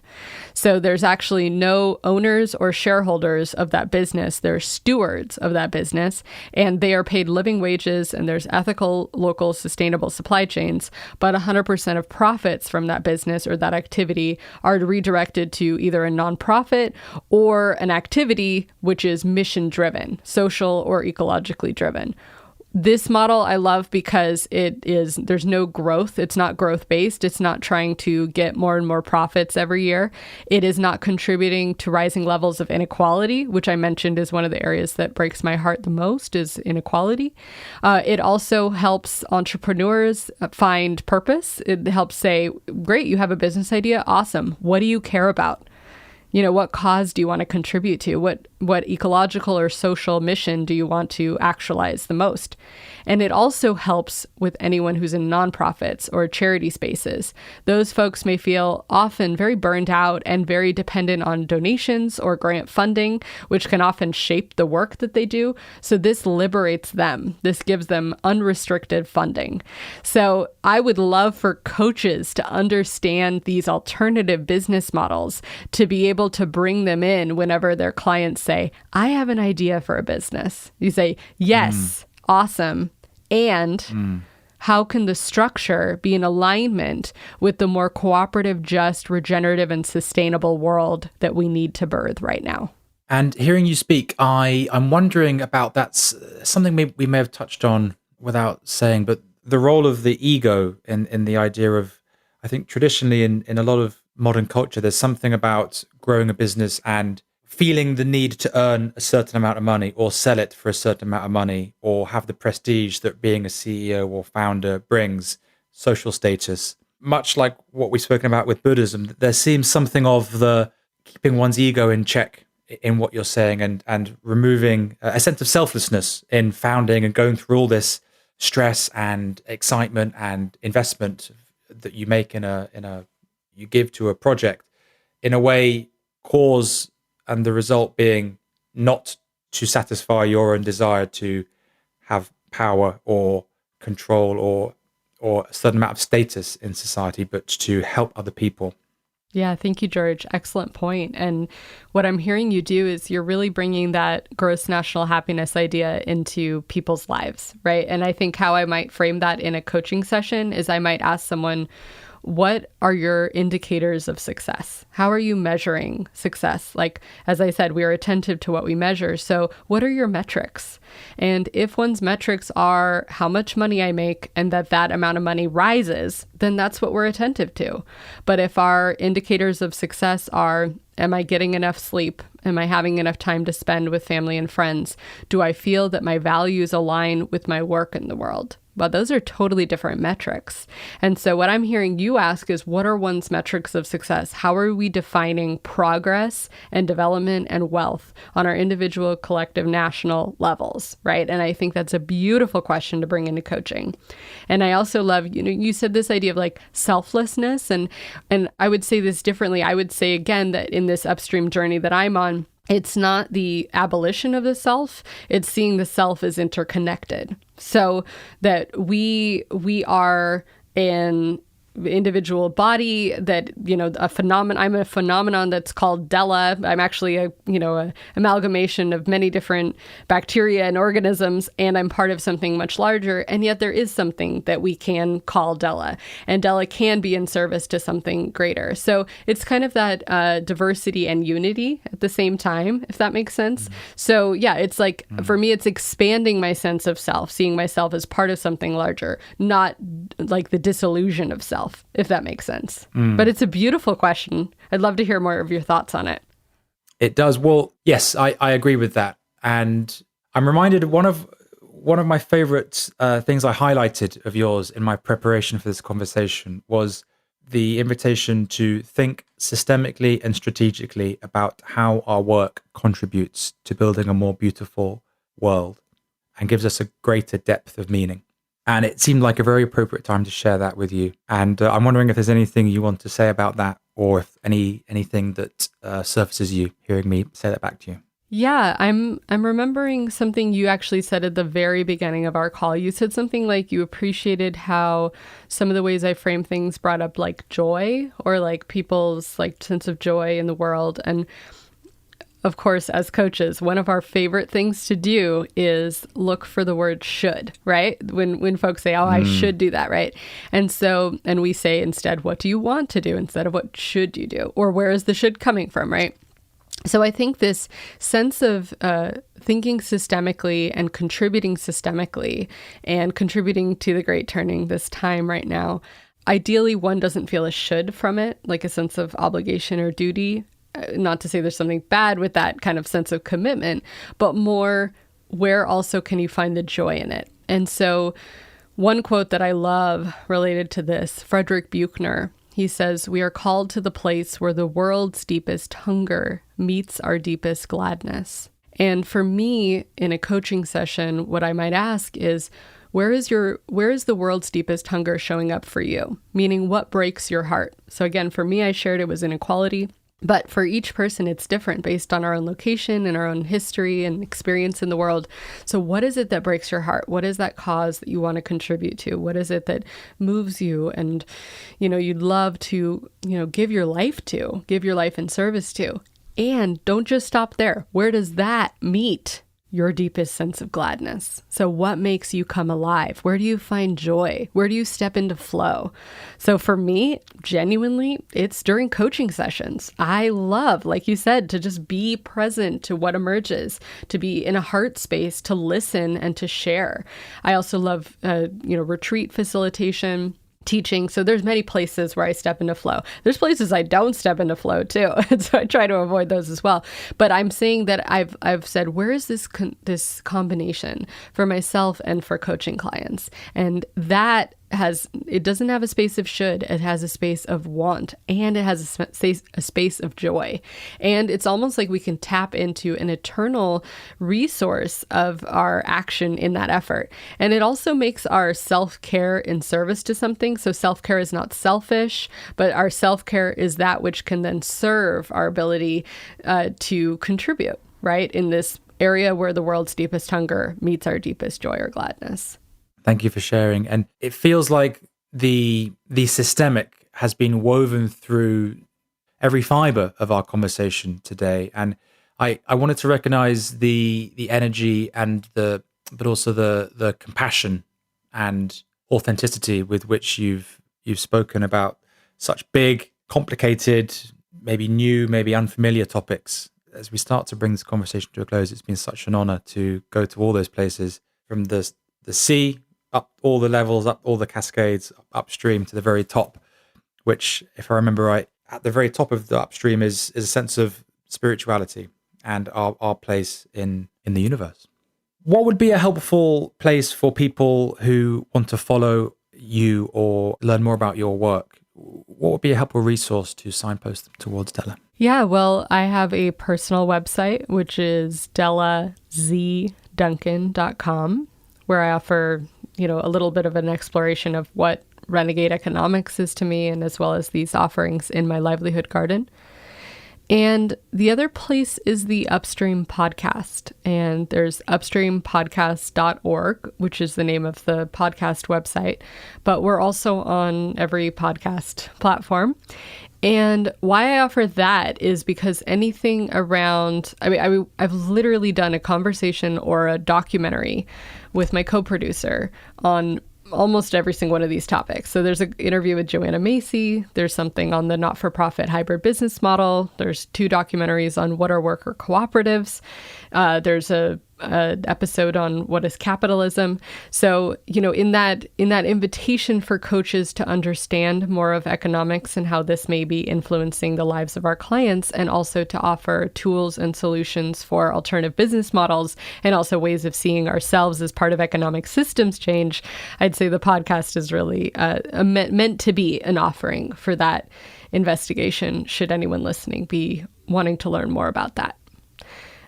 So there's actually no owners or shareholders of that business. They're stewards of that business, and they are paid living wages, and there's ethical, local, sustainable supply chains, but 100% of profits from that business or that activity are redirected to either a nonprofit or an activity which is mission-driven, social or ecologically driven. This model I love because there's no growth. It's not growth-based. It's not trying to get more and more profits every year. It is not contributing to rising levels of inequality, which I mentioned is one of the areas that breaks my heart the most, is inequality. It also helps entrepreneurs find purpose. It helps say, great, you have a business idea. Awesome. What do you care about? What cause do you want to contribute to? What ecological or social mission do you want to actualize the most? And it also helps with anyone who's in nonprofits or charity spaces. Those folks may feel often very burned out and very dependent on donations or grant funding, which can often shape the work that they do. So this liberates them. This gives them unrestricted funding. So I would love for coaches to understand these alternative business models, to be able to bring them in whenever their clients say, I have an idea for a business. You say, yes, awesome. And how can the structure be in alignment with the more cooperative, just, regenerative, and sustainable world that we need to birth right now? And hearing you speak, I'm wondering about that's something we may have touched on without saying, but the role of the ego in the idea of, I think traditionally in a lot of modern culture, there's something about growing a business and feeling the need to earn a certain amount of money or sell it for a certain amount of money or have the prestige that being a CEO or founder brings, social status. Much like what we've spoken about with Buddhism, there seems something of the keeping one's ego in check in what you're saying and removing a sense of selflessness in founding and going through all this stress and excitement and investment that you make you give to a project, in a way, cause and the result being not to satisfy your own desire to have power or control or a certain amount of status in society, but to help other people. Yeah, thank you, George. Excellent point. And what I'm hearing you do is you're really bringing that gross national happiness idea into people's lives, right? And I think how I might frame that in a coaching session is I might ask someone, what are your indicators of success? How are you measuring success? Like, as I said, we are attentive to what we measure. So what are your metrics? And if one's metrics are how much money I make and that amount of money rises, then that's what we're attentive to. But if our indicators of success are, am I getting enough sleep? Am I having enough time to spend with family and friends? Do I feel that my values align with my work in the world? Well, those are totally different metrics. And so what I'm hearing you ask is, what are one's metrics of success? How are we defining progress and development and wealth on our individual, collective, national levels, right? And I think that's a beautiful question to bring into coaching. And I also love, you said this idea of like selflessness. And I would say this differently. I would say again that in this upstream journey that I'm on, it's not the abolition of the self, it's seeing the self as interconnected. So that we are an individual body that, I'm a phenomenon that's called Della. I'm actually a amalgamation of many different bacteria and organisms, and I'm part of something much larger. And yet there is something that we can call Della, and Della can be in service to something greater. So it's kind of that diversity and unity at the same time, if that makes sense. So yeah, it's like, for me, it's expanding my sense of self, seeing myself as part of something larger, not like the disillusion of self, if that makes sense. But it's a beautiful question. I'd love to hear more of your thoughts on it. It does. Well, yes, I agree with that. And I'm reminded of one of my favorite things I highlighted of yours in my preparation for this conversation was the invitation to think systemically and strategically about how our work contributes to building a more beautiful world and gives us a greater depth of meaning. And it seemed like a very appropriate time to share that with you. And I'm wondering if there's anything you want to say about that, or if anything that surfaces you hearing me say that back to you. Yeah, I'm remembering something you actually said at the very beginning of our call. You said something like you appreciated how some of the ways I frame things brought up like joy, or like people's like sense of joy in the world. And of course, as coaches, one of our favorite things to do is look for the word should, right? When folks say, oh, I should do that, right? And we say instead, what do you want to do instead of what should you do? Or where is the should coming from, right? So I think this sense of thinking systemically and contributing systemically and contributing to the great turning this time right now, ideally one doesn't feel a should from it, like a sense of obligation or duty. Not to say there's something bad with that kind of sense of commitment, but more where also can you find the joy in it? And so one quote that I love related to this, Frederick Buechner, he says, "We are called to the place where the world's deepest hunger meets our deepest gladness." And for me, in a coaching session, what I might ask is, where is the world's deepest hunger showing up for you? Meaning, what breaks your heart? So again, for me, I shared it was inequality. But for each person, it's different based on our own location and our own history and experience in the world. So what is it that breaks your heart? What is that cause that you want to contribute to? What is it that moves you and, you'd love to, give your life in service to? And don't just stop there. Where does that meet your deepest sense of gladness? So what makes you come alive? Where do you find joy? Where do you step into flow? So for me, genuinely, it's during coaching sessions. I love, like you said, to just be present to what emerges, to be in a heart space, to listen and to share. I also love, retreat facilitation, teaching. So there's many places where I step into flow. There's places I don't step into flow too. And so I try to avoid those as well. But I'm saying that I've said, where is this combination for myself and for coaching clients? And it doesn't have a space of should, it has a space of want, and it has a space of joy. And it's almost like we can tap into an eternal resource of our action in that effort. And it also makes our self-care in service to something. So self-care is not selfish, but our self-care is that which can then serve our ability to contribute, right? In this area where the world's deepest hunger meets our deepest joy or gladness. Thank you for sharing. And it feels like the systemic has been woven through every fiber of our conversation today. And I wanted to recognize the energy and but also the compassion and authenticity with which you've spoken about such big, complicated, maybe new, maybe unfamiliar topics. As we start to bring this conversation to a close, it's been such an honor to go to all those places, from the sea, up all the levels, up all the cascades, upstream to the very top, which, if I remember right, at the very top of the upstream is a sense of spirituality and our place in the universe. What would be a helpful place for people who want to follow you or learn more about your work? What would be a helpful resource to signpost them towards Della? Yeah, well, I have a personal website, which is dellazDuncan.com, where I offer, a little bit of an exploration of what Renegade Economics is to me, and as well as these offerings in my Livelihood Garden. And the other place is the Upstream podcast. And there's upstreampodcast.org, which is the name of the podcast website. But we're also on every podcast platform. And why I offer that is because anything around, I've literally done a conversation or a documentary with my co-producer on almost every single one of these topics. So there's an interview with Joanna Macy. There's something on the not-for-profit hybrid business model. There's 2 documentaries on what are worker cooperatives. There's a episode on what is capitalism. So, in that invitation for coaches to understand more of economics and how this may be influencing the lives of our clients, and also to offer tools and solutions for alternative business models, and also ways of seeing ourselves as part of economic systems change, I'd say the podcast is really meant to be an offering for that investigation, should anyone listening be wanting to learn more about that.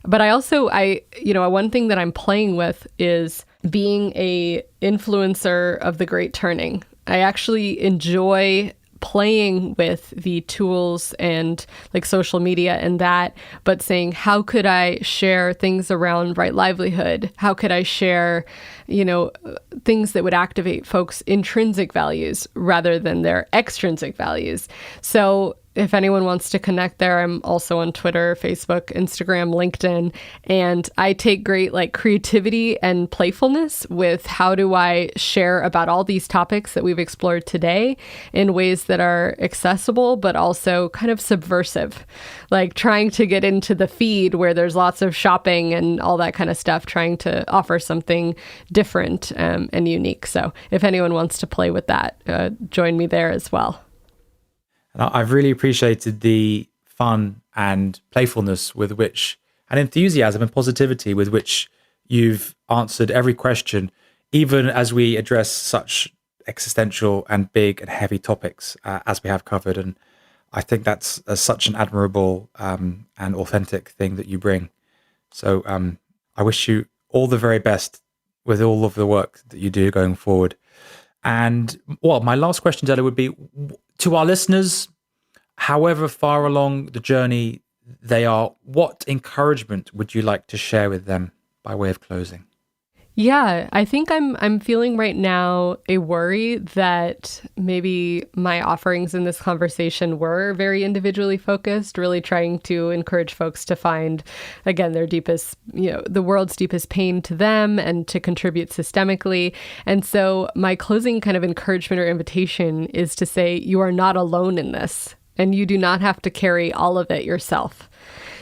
But one thing that I'm playing with is being a influencer of the Great Turning. I actually enjoy playing with the tools and like social media and that, but saying, how could I share things around right livelihood? How could I share, things that would activate folks' intrinsic values rather than their extrinsic values? So if anyone wants to connect there, I'm also on Twitter, Facebook, Instagram, LinkedIn, and I take great creativity and playfulness with how do I share about all these topics that we've explored today in ways that are accessible, but also kind of subversive, like trying to get into the feed where there's lots of shopping and all that kind of stuff, trying to offer something different and unique. So if anyone wants to play with that, join me there as well. And I've really appreciated the fun and playfulness with which, and enthusiasm and positivity with which you've answered every question, even as we address such existential and big and heavy topics as we have covered. And I think that's such an admirable and authentic thing that you bring. So I wish you all the very best with all of the work that you do going forward. And my last question, Della, would be to our listeners, however far along the journey they are, what encouragement would you like to share with them by way of closing? Yeah, I think I'm feeling right now a worry that maybe my offerings in this conversation were very individually focused, really trying to encourage folks to find, again, their deepest, the world's deepest pain to them and to contribute systemically. And so my closing kind of encouragement or invitation is to say, you are not alone in this, and you do not have to carry all of it yourself.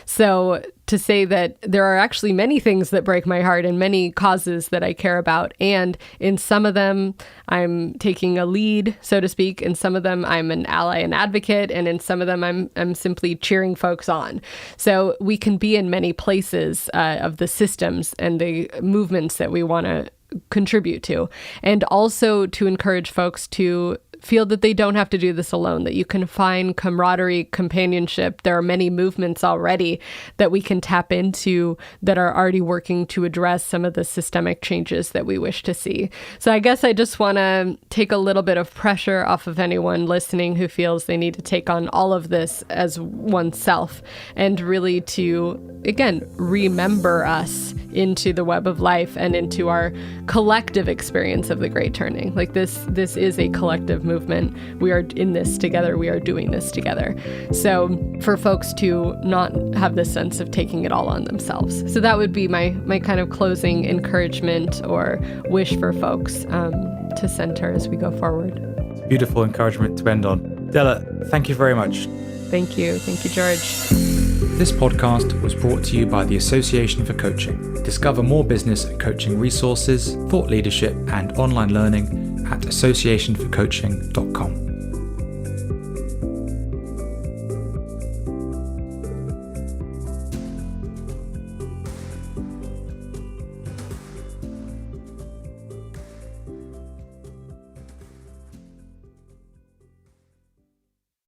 So to say that there are actually many things that break my heart and many causes that I care about. And in some of them, I'm taking a lead, so to speak. In some of them, I'm an ally and advocate. And in some of them, I'm simply cheering folks on. So we can be in many places of the systems and the movements that we want to contribute to. And also to encourage folks to feel that they don't have to do this alone, that you can find camaraderie, companionship. There are many movements already that we can tap into that are already working to address some of the systemic changes that we wish to see. So I guess I just want to take a little bit of pressure off of anyone listening who feels they need to take on all of this as oneself, and really to, again, remember us into the web of life and into our collective experience of the Great Turning. Like this is a collective movement. We are in this together. We are doing this together. So for folks to not have this sense of taking it all on themselves. So that would be my kind of closing encouragement or wish for folks to center as we go forward. Beautiful encouragement to end on. Della, thank you very much. Thank you. Thank you, George. This podcast was brought to you by the Association for Coaching. Discover more business and coaching resources, thought leadership, and online learning at associationforcoaching.com.